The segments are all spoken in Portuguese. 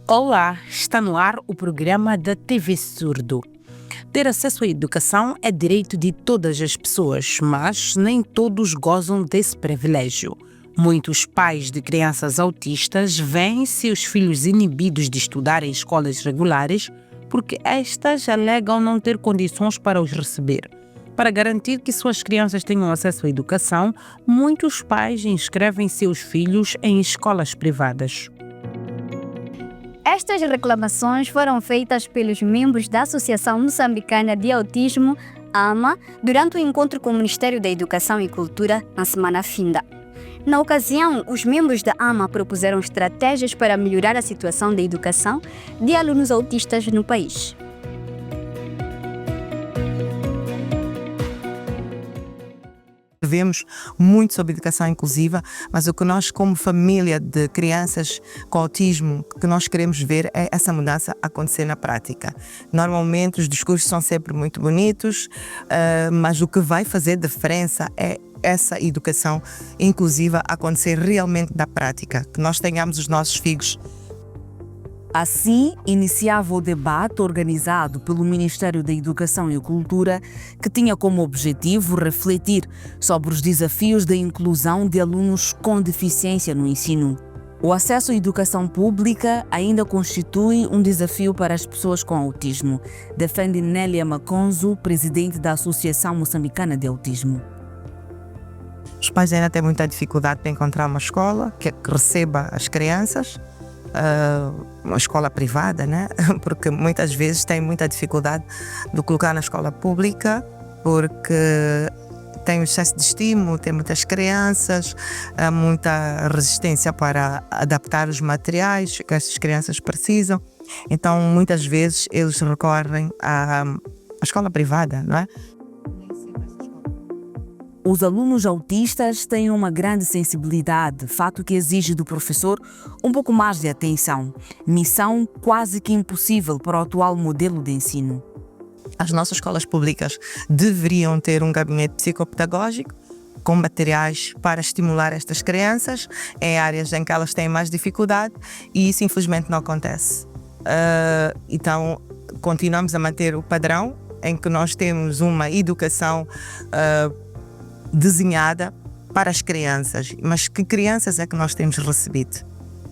Olá, está no ar o programa da TV Surdo. Ter acesso à educação é direito de todas as pessoas, mas nem todos gozam desse privilégio. Muitos pais de crianças autistas veem seus filhos inibidos de estudar em escolas regulares porque estas alegam não ter condições para os receber. Para garantir que suas crianças tenham acesso à educação, muitos pais inscrevem seus filhos em escolas privadas. Estas reclamações foram feitas pelos membros da Associação Moçambicana de Autismo, AMA, durante o encontro com o Ministério da Educação e Cultura na semana finda. Na ocasião, os membros da AMA propuseram estratégias para melhorar a situação da educação de alunos autistas no país. Vemos muito sobre educação inclusiva, mas o que nós, como família de crianças com autismo, que nós queremos ver é essa mudança acontecer na prática. Normalmente os discursos são sempre muito bonitos, mas o que vai fazer diferença é essa educação inclusiva acontecer realmente na prática, que nós tenhamos os nossos filhos. Assim, iniciava o debate organizado pelo Ministério da Educação e Cultura, que tinha como objetivo refletir sobre os desafios da inclusão de alunos com deficiência no ensino. O acesso à educação pública ainda constitui um desafio para as pessoas com autismo, defende Nélia Maconzo, presidente da Associação Moçambicana de Autismo. Os pais ainda têm muita dificuldade para encontrar uma escola que receba as crianças. Uma escola privada, né? Porque muitas vezes tem muita dificuldade de colocar na escola pública porque tem um excesso de estímulo, tem muitas crianças, há muita resistência para adaptar os materiais que essas crianças precisam. Então, muitas vezes, eles recorrem à escola privada, não é? Os alunos autistas têm uma grande sensibilidade, fato que exige do professor um pouco mais de atenção. Missão quase que impossível para o atual modelo de ensino. As nossas escolas públicas deveriam ter um gabinete psicopedagógico com materiais para estimular estas crianças em áreas em que elas têm mais dificuldade e isso infelizmente não acontece. Então continuamos a manter o padrão em que nós temos uma educação desenhada para as crianças. Mas que crianças é que nós temos recebido?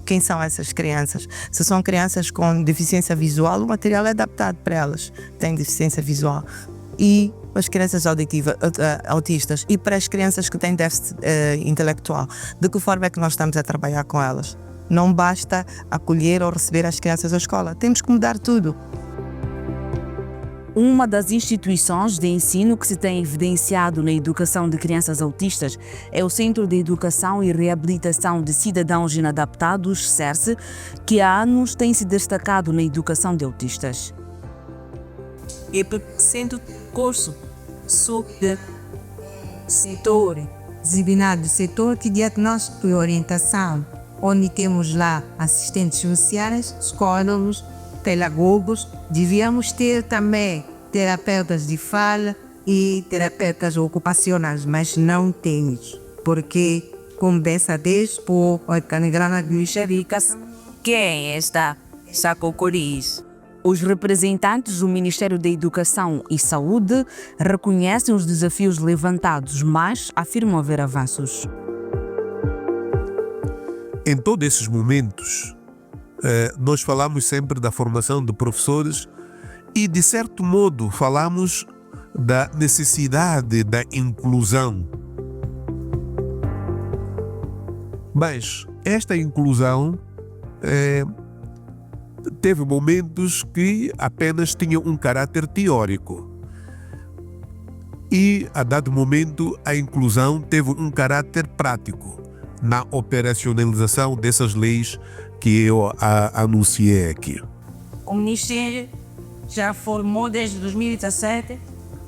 Quem são essas crianças? Se são crianças com deficiência visual, o material é adaptado para elas. Têm deficiência visual. E as crianças autistas e para as crianças que têm déficit intelectual. De que forma é que nós estamos a trabalhar com elas? Não basta acolher ou receber as crianças à escola. Temos que mudar tudo. Uma das instituições de ensino que se tem evidenciado na educação de crianças autistas é o Centro de Educação e Reabilitação de Cidadãos Inadaptados, CERSE, que há anos tem se destacado na educação de autistas. E sendo curso sobre setor, designado setor de diagnóstico e orientação, onde temos lá assistentes sociais, psicólogos, pedagogos, devíamos ter também terapeutas de fala e terapeutas ocupacionais, mas não temos, porque como dessa vez por organigrama de Xericas, quem está Sacocoriz. Os representantes do Ministério da Educação e Saúde reconhecem os desafios levantados, mas afirmam haver avanços. Em todos esses momentos, nós falamos sempre da formação de professores e, de certo modo, falamos da necessidade da inclusão. Mas esta inclusão teve momentos que apenas tinha um caráter teórico. E, a dado momento, a inclusão teve um caráter prático na operacionalização dessas leis que eu anunciei aqui. O Ministério já formou desde 2017.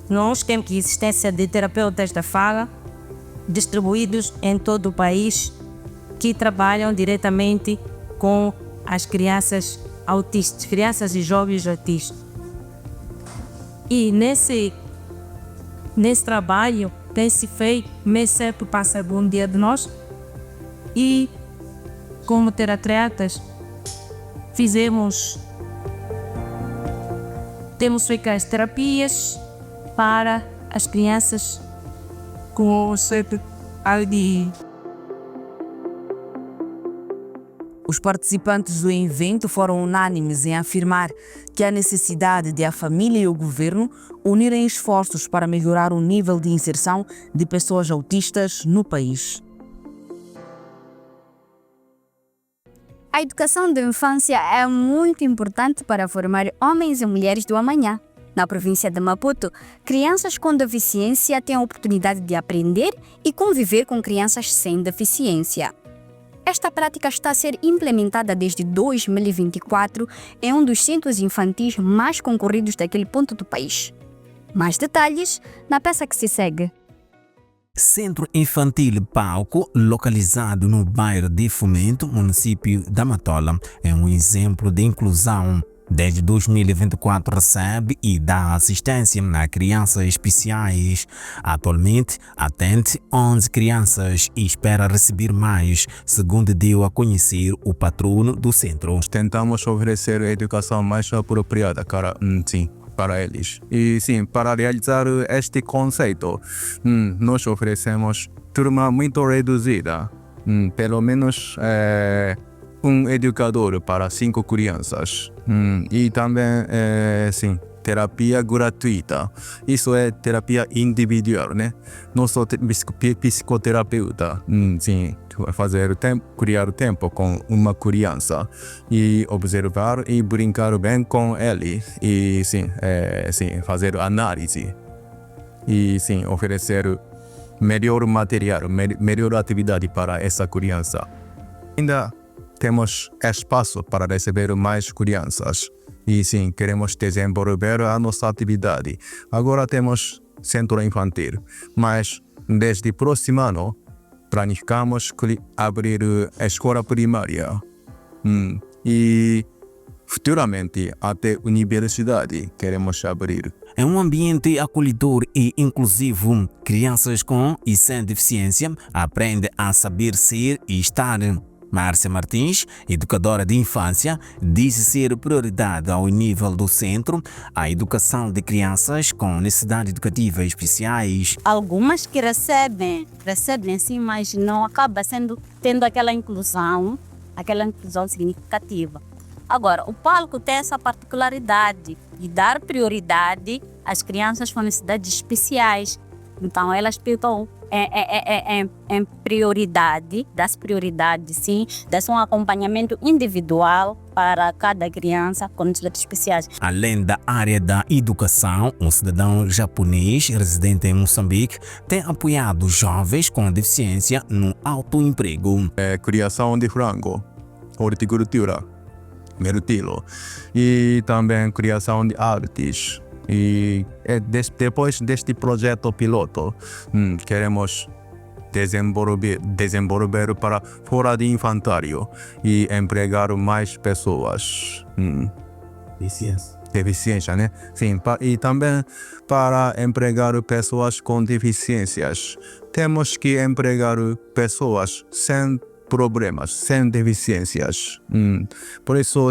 Nós temos a existência de terapeutas da fala distribuídos em todo o país que trabalham diretamente com as crianças autistas, crianças e jovens autistas. E nesse trabalho tem-se feito mês sempre passa bom dia de nós e como terapeutas temos feito as terapias para as crianças com CPID. Os participantes do evento foram unânimes em afirmar que há necessidade de a família e o governo unirem esforços para melhorar o nível de inserção de pessoas autistas no país. A educação da infância é muito importante para formar homens e mulheres do amanhã. Na província de Maputo, crianças com deficiência têm a oportunidade de aprender e conviver com crianças sem deficiência. Esta prática está a ser implementada desde 2024 em um dos centros infantis mais concorridos daquele ponto do país. Mais detalhes na peça que se segue. Centro Infantil Palco, localizado no bairro de Fomento, município da Matola, é um exemplo de inclusão. Desde 2024 recebe e dá assistência a crianças especiais. Atualmente atende 11 crianças e espera receber mais, segundo deu a conhecer o patrono do centro. Tentamos oferecer a educação mais apropriada para eles. E sim, para realizar este conceito, nós oferecemos turma muito reduzida, pelo menos um educador para 5 crianças. E também, terapia gratuita. Isso é terapia individual, né? Não sou psicoterapeuta. Criar tempo com uma criança e observar e brincar bem com ele. E fazer análise. E oferecer melhor material, melhor atividade para essa criança. Ainda temos espaço para receber mais crianças e queremos desenvolver a nossa atividade. Agora temos centro infantil, mas desde o próximo ano planificamos abrir a escola primária e futuramente até universidade queremos abrir. É um ambiente acolhedor e inclusivo. Crianças com e sem deficiência aprendem a saber ser e estar. Márcia Martins, educadora de infância, disse ser prioridade ao nível do centro a educação de crianças com necessidades educativas especiais. Algumas que recebem sim, mas não acaba tendo aquela inclusão significativa. Agora, o palco tem essa particularidade de dar prioridade às crianças com necessidades especiais. Então, elas ficam em prioridade, dá-se prioridade, sim, dá-se um acompanhamento individual para cada criança com necessidades especiais. Além da área da educação, um cidadão japonês residente em Moçambique tem apoiado jovens com deficiência no autoemprego. Criação de frango, horticultura, mirtilo e também criação de artes. E depois deste projeto piloto, queremos desenvolver para fora de infantário e empregar mais pessoas. Deficiência, né? Sim, e também para empregar pessoas com deficiências. Temos que empregar pessoas sem problemas, sem deficiências. Por isso,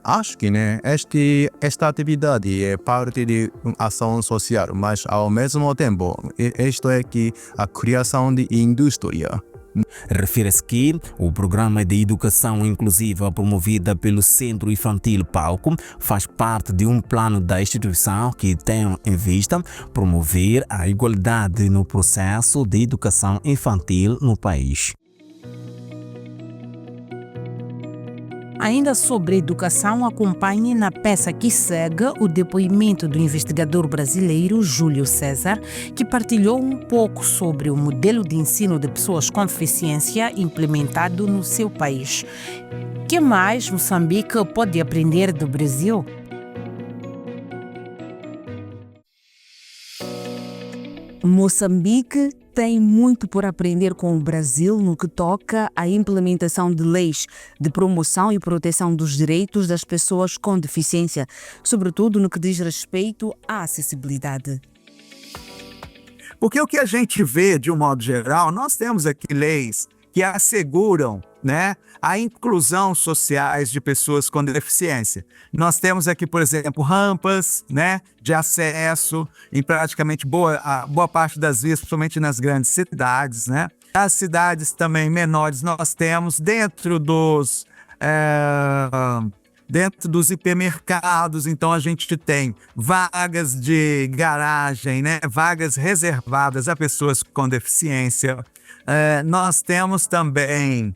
acho que esta atividade é parte de ação social, mas ao mesmo tempo, isto é que a criação de indústria. Refere-se que o programa de educação inclusiva promovida pelo Centro Infantil Palco faz parte de um plano da instituição que tem em vista promover a igualdade no processo de educação infantil no país. Ainda sobre educação, acompanhe na peça que segue o depoimento do investigador brasileiro Júlio César, que partilhou um pouco sobre o modelo de ensino de pessoas com deficiência implementado no seu país. O que mais Moçambique pode aprender do Brasil? Moçambique tem muito por aprender com o Brasil no que toca à implementação de leis de promoção e proteção dos direitos das pessoas com deficiência, sobretudo no que diz respeito à acessibilidade. Porque o que a gente vê, de um modo geral, nós temos aqui leis que asseguram né, a inclusão sociais de pessoas com deficiência. Nós temos aqui, por exemplo, rampas, né, de acesso em praticamente boa parte das vias, principalmente nas grandes cidades, né. As cidades também menores nós temos dentro dos hipermercados, então a gente tem vagas de garagem, né, vagas reservadas a pessoas com deficiência. Nós temos também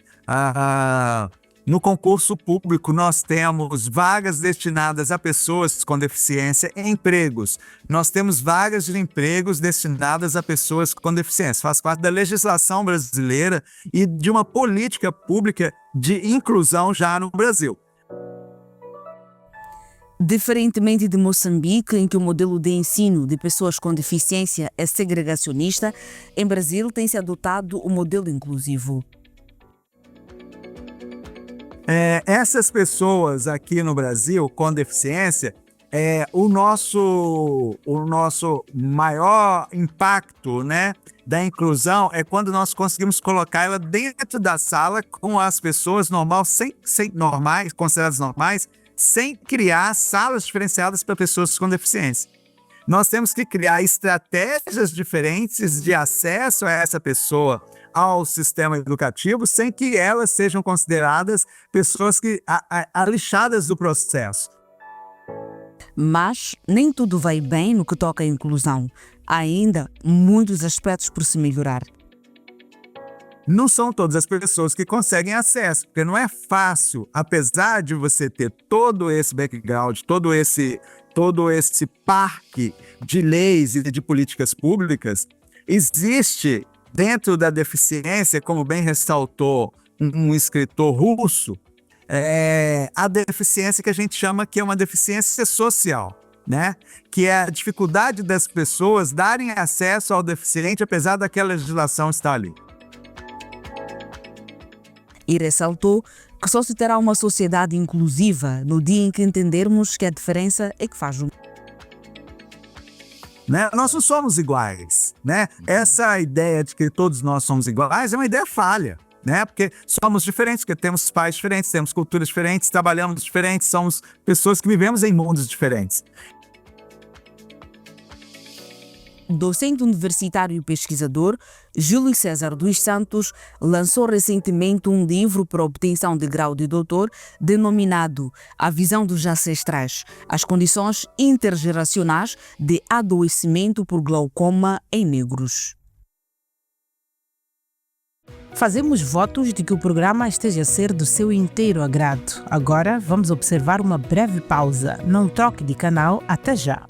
no concurso público, nós temos vagas destinadas a pessoas com deficiência em empregos. Nós temos vagas de empregos destinadas a pessoas com deficiência. Faz parte da legislação brasileira e de uma política pública de inclusão já no Brasil. Diferentemente de Moçambique, em que o modelo de ensino de pessoas com deficiência é segregacionista, em Brasil tem-se adotado o modelo inclusivo. Essas pessoas aqui no Brasil com deficiência, o nosso maior impacto, né, da inclusão é quando nós conseguimos colocar ela dentro da sala com as pessoas consideradas normais, sem criar salas diferenciadas para pessoas com deficiência. Nós temos que criar estratégias diferentes de acesso a essa pessoa ao sistema educativo, sem que elas sejam consideradas pessoas alixadas do processo. Mas nem tudo vai bem no que toca à inclusão. Há ainda muitos aspectos por se melhorar. Não são todas as pessoas que conseguem acesso, porque não é fácil, apesar de você ter todo esse background, todo esse parque de leis e de políticas públicas, existe dentro da deficiência, como bem ressaltou um escritor russo, a deficiência que a gente chama que é uma deficiência social, né? Que é a dificuldade das pessoas darem acesso ao deficiente, apesar daquela legislação estar ali. E ressaltou que só se terá uma sociedade inclusiva no dia em que entendermos que a diferença é que faz né? Nós não somos iguais, né? Essa ideia de que todos nós somos iguais é uma ideia falha, né? Porque somos diferentes, porque temos pais diferentes, temos culturas diferentes, trabalhamos diferentes, somos pessoas que vivemos em mundos diferentes. Docente universitário e pesquisador, Júlio César dos Santos lançou recentemente um livro para obtenção de grau de doutor denominado A Visão dos Ancestrais, as condições intergeracionais de adoecimento por glaucoma em negros. Fazemos votos de que o programa esteja a ser do seu inteiro agrado. Agora vamos observar uma breve pausa. Não troque de canal, até já.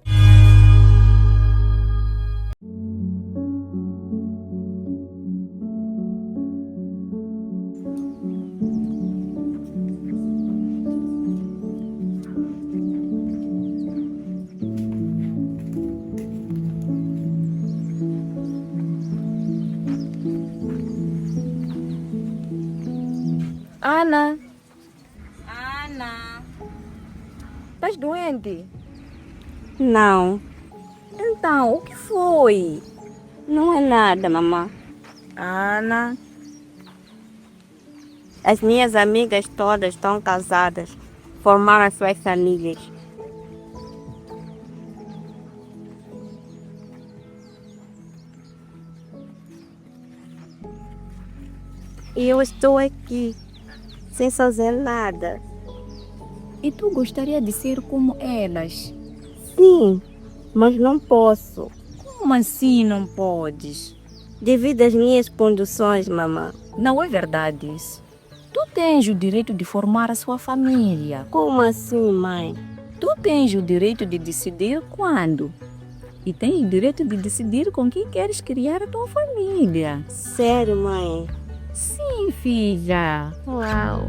Ana, Ana. estás doente? Não, Então, o que foi? não é nada, mamãe. Ana, As minhas amigas todas estão casadas. Formaram as suas famílias. E eu estou aqui, sem fazer nada. e tu gostaria de ser como elas? Sim, mas não posso. Como assim não podes? Devido às minhas condições, mamãe. Não é verdade isso. Tu tens o direito de formar a sua família. Como assim, mãe? Tu tens o direito de decidir quando. E tens o direito de decidir com quem queres criar a tua família. Sério, mãe? Sim, filha. Uau!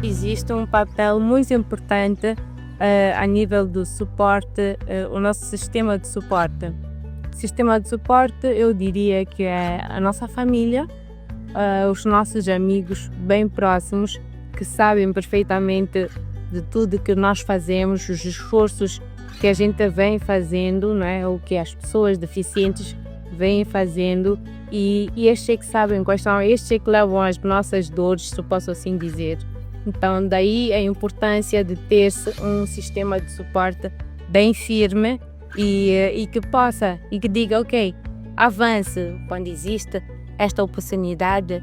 Existe um papel muito importante a nível do suporte, o nosso sistema de suporte. Sistema de suporte, eu diria que é a nossa família, os nossos amigos bem próximos, que sabem perfeitamente de tudo que nós fazemos, os esforços que a gente vem fazendo, não é? O que as pessoas deficientes vêm fazendo, e estes é que sabem quais são, estes é que levam as nossas dores, se eu posso assim dizer. Então daí a importância de ter-se um sistema de suporte bem firme e que possa, e que diga, ok, avance quando existe esta oportunidade.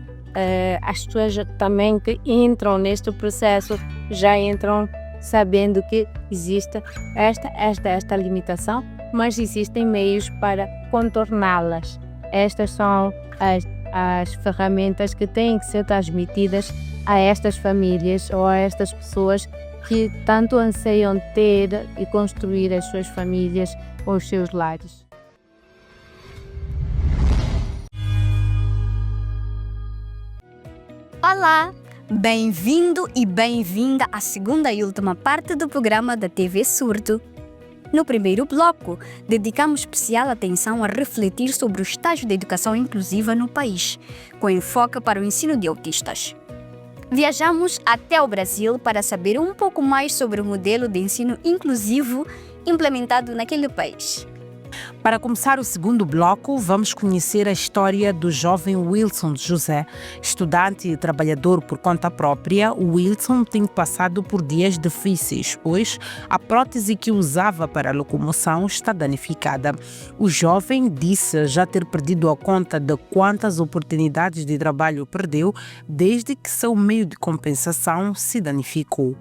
As pessoas também que entram neste processo já entram sabendo que existe esta limitação, mas existem meios para contorná-las. Estas são as ferramentas que têm que ser transmitidas a estas famílias ou a estas pessoas que tanto anseiam ter e construir as suas famílias ou os seus lares. Olá! Bem-vindo e bem-vinda à segunda e última parte do programa da TV Surdo. No primeiro bloco, dedicamos especial atenção a refletir sobre o estágio da educação inclusiva no país, com enfoque para o ensino de autistas. Viajamos até o Brasil para saber um pouco mais sobre o modelo de ensino inclusivo implementado naquele país. Para começar o segundo bloco, vamos conhecer a história do jovem Wilson José. Estudante e trabalhador por conta própria, o Wilson tem passado por dias difíceis, pois a prótese que usava para a locomoção está danificada. O jovem disse já ter perdido a conta de quantas oportunidades de trabalho perdeu desde que seu meio de compensação se danificou.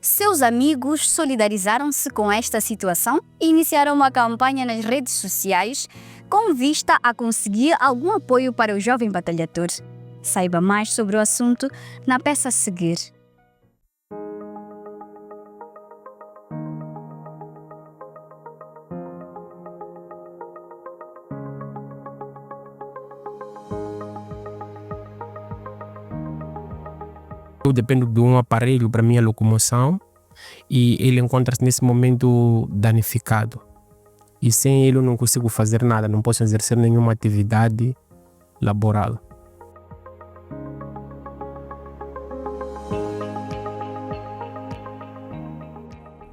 Seus amigos solidarizaram-se com esta situação e iniciaram uma campanha nas redes sociais com vista a conseguir algum apoio para o jovem batalhador. Saiba mais sobre o assunto na peça a seguir. Eu dependo de um aparelho para minha locomoção e ele encontra-se nesse momento danificado. E sem ele eu não consigo fazer nada, não posso exercer nenhuma atividade laboral.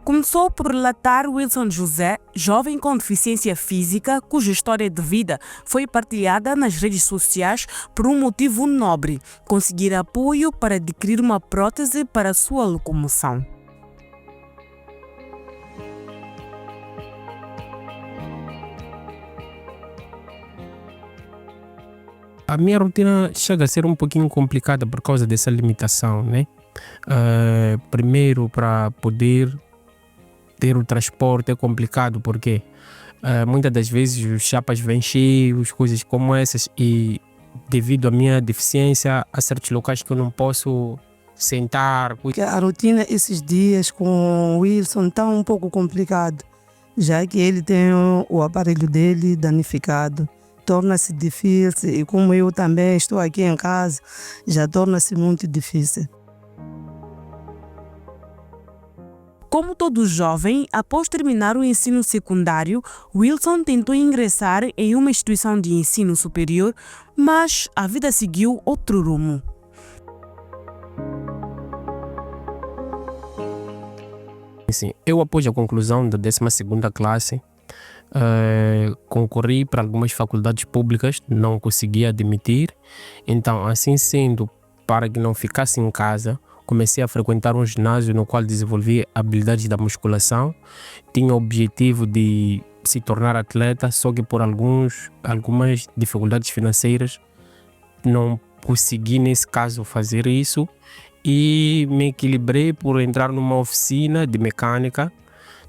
Começou por relatar Wilson José, jovem com deficiência física, cuja história de vida foi partilhada nas redes sociais por um motivo nobre: conseguir apoio para adquirir uma prótese para a sua locomoção. A minha rotina chega a ser um pouquinho complicada por causa dessa limitação, né? Primeiro, para poder ter o transporte é complicado porque muitas das vezes os chapas vêm cheios, coisas como essas, e devido à minha deficiência há certos locais que eu não posso sentar. A rotina esses dias com o Wilson está um pouco complicado, já que ele tem o aparelho dele danificado. Torna-se difícil e como eu também estou aqui em casa, já torna-se muito difícil. Como todo jovem, após terminar o ensino secundário, Wilson tentou ingressar em uma instituição de ensino superior, mas a vida seguiu outro rumo. Sim, eu após a conclusão da 12ª classe, concorri para algumas faculdades públicas, não consegui admitir. Então, assim sendo, para que não ficasse em casa, comecei a frequentar um ginásio no qual desenvolvi habilidades da musculação. Tinha o objetivo de se tornar atleta, só que por algumas dificuldades financeiras não consegui nesse caso fazer isso e me equilibrei por entrar numa oficina de mecânica.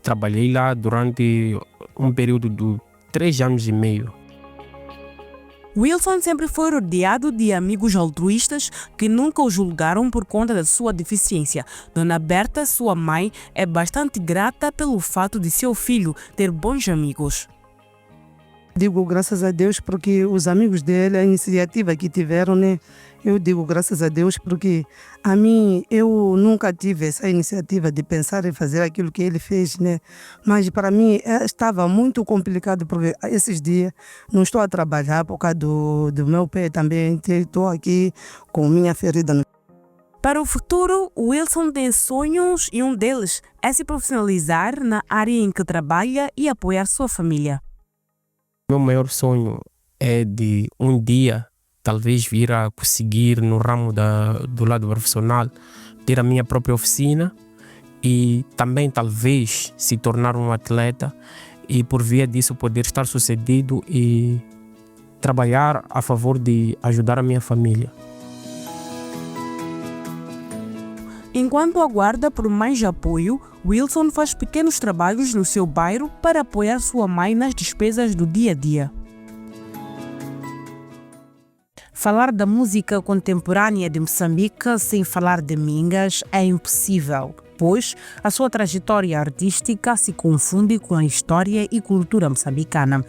Trabalhei lá durante um período de 3 anos e meio. Wilson sempre foi rodeado de amigos altruístas que nunca o julgaram por conta da sua deficiência. Dona Berta, sua mãe, é bastante grata pelo fato de seu filho ter bons amigos. Digo graças a Deus porque os amigos dele, a iniciativa que tiveram, né? Eu digo graças a Deus porque a mim, eu nunca tive essa iniciativa de pensar em fazer aquilo que ele fez, né? Mas para mim estava muito complicado porque esses dias não estou a trabalhar por causa do meu pé também. Estou aqui com minha ferida. Para o futuro, Wilson tem sonhos e um deles é se profissionalizar na área em que trabalha e apoiar sua família. Meu maior sonho é de um dia talvez vir a conseguir no ramo do lado profissional ter a minha própria oficina e também talvez se tornar um atleta e por via disso poder estar sucedido e trabalhar a favor de ajudar a minha família. Enquanto aguarda por mais apoio, Wilson faz pequenos trabalhos no seu bairro para apoiar sua mãe nas despesas do dia a dia. Falar da música contemporânea de Moçambique sem falar de Mingas é impossível, pois a sua trajetória artística se confunde com a história e cultura moçambicana.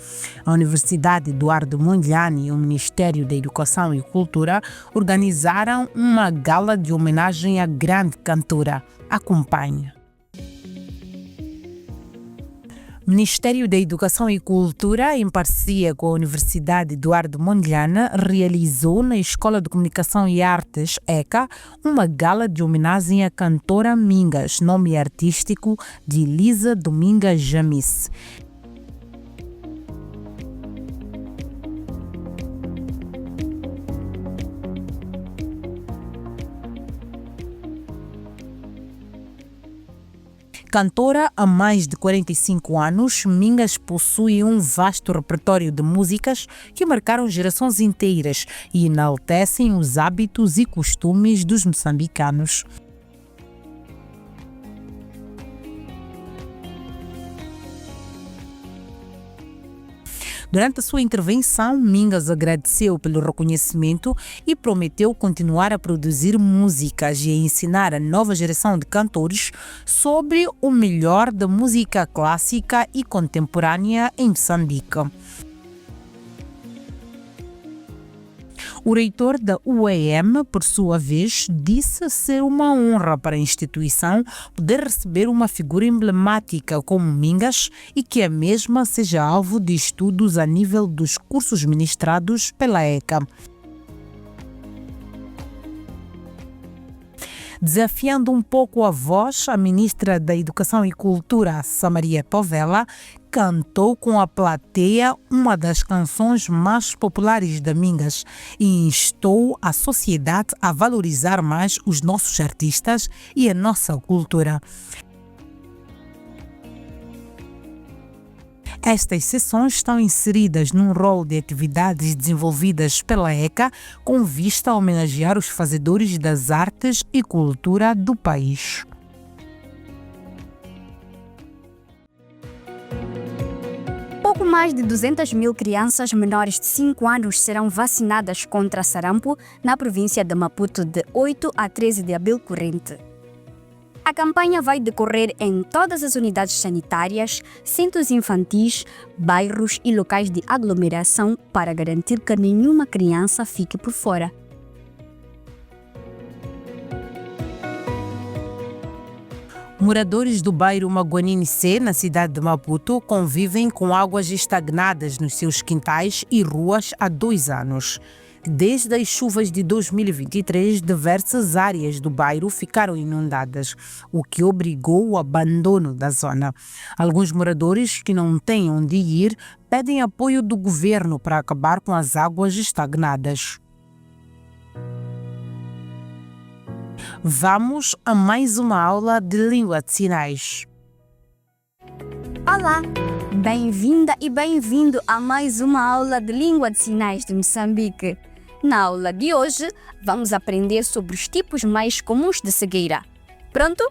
A Universidade Eduardo Mondlane e o Ministério da Educação e Cultura organizaram uma gala de homenagem à grande cantora. Acompanhe. Ministério da Educação e Cultura, em parceria com a Universidade Eduardo Mondlane, realizou na Escola de Comunicação e Artes, ECA, uma gala de homenagem à cantora Mingas, nome artístico de Lisa Domingas Jamis. Cantora há mais de 45 anos, Mingas possui um vasto repertório de músicas que marcaram gerações inteiras e enaltecem os hábitos e costumes dos moçambicanos. Durante a sua intervenção, Mingas agradeceu pelo reconhecimento e prometeu continuar a produzir músicas e a ensinar a nova geração de cantores sobre o melhor da música clássica e contemporânea em Moçambique. O reitor da UEM, por sua vez, disse ser uma honra para a instituição poder receber uma figura emblemática como Mingas e que a mesma seja alvo de estudos a nível dos cursos ministrados pela ECA. Desafiando um pouco a voz, a ministra da Educação e Cultura, Samaria Povela, cantou com a plateia uma das canções mais populares da Mingas e instou a sociedade a valorizar mais os nossos artistas e a nossa cultura. Estas sessões estão inseridas num rol de atividades desenvolvidas pela ECA com vista a homenagear os fazedores das artes e cultura do país. Pouco mais de 200 mil crianças menores de 5 anos serão vacinadas contra sarampo na província de Maputo de 8 a 13 de abril corrente. A campanha vai decorrer em todas as unidades sanitárias, centros infantis, bairros e locais de aglomeração para garantir que nenhuma criança fique por fora. Moradores do bairro Maguanini C, na cidade de Maputo, convivem com águas estagnadas nos seus quintais e ruas há 2 anos. Desde as chuvas de 2023, diversas áreas do bairro ficaram inundadas, o que obrigou o abandono da zona. Alguns moradores que não têm onde ir pedem apoio do governo para acabar com as águas estagnadas. Vamos a mais uma aula de língua de sinais. Olá! Bem-vinda e bem-vindo a mais uma aula de língua de sinais de Moçambique. Na aula de hoje, vamos aprender sobre os tipos mais comuns de cegueira. Pronto?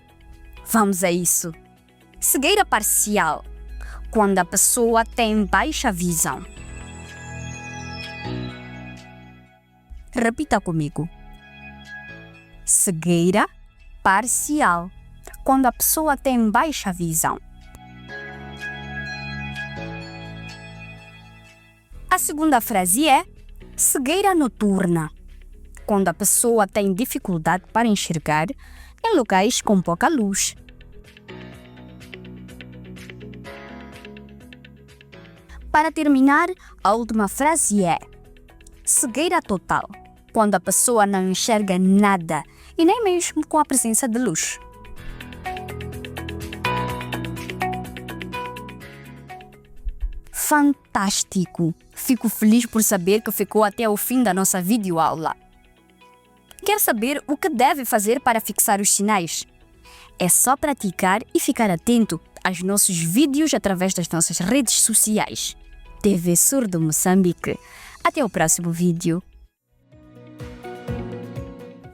Vamos a isso. Cegueira parcial, quando a pessoa tem baixa visão. Repita comigo. Cegueira parcial, quando a pessoa tem baixa visão. A segunda frase é cegueira noturna, quando a pessoa tem dificuldade para enxergar em locais com pouca luz. Para terminar, a última frase é cegueira total, quando a pessoa não enxerga nada e nem mesmo com a presença de luz. Fantástico! Fico feliz por saber que ficou até o fim da nossa videoaula. Quer saber o que deve fazer para fixar os sinais? É só praticar e ficar atento aos nossos vídeos através das nossas redes sociais. TV Surdo Moçambique. Até o próximo vídeo.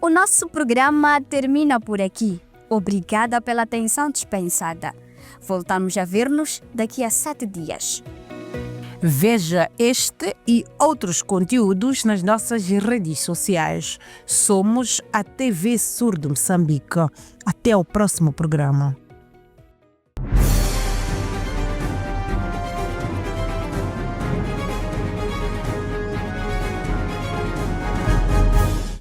O nosso programa termina por aqui. Obrigada pela atenção dispensada. Voltamos a ver-nos daqui a 7 dias. Veja este e outros conteúdos nas nossas redes sociais. Somos a TV Surdo Moçambique. Até o próximo programa.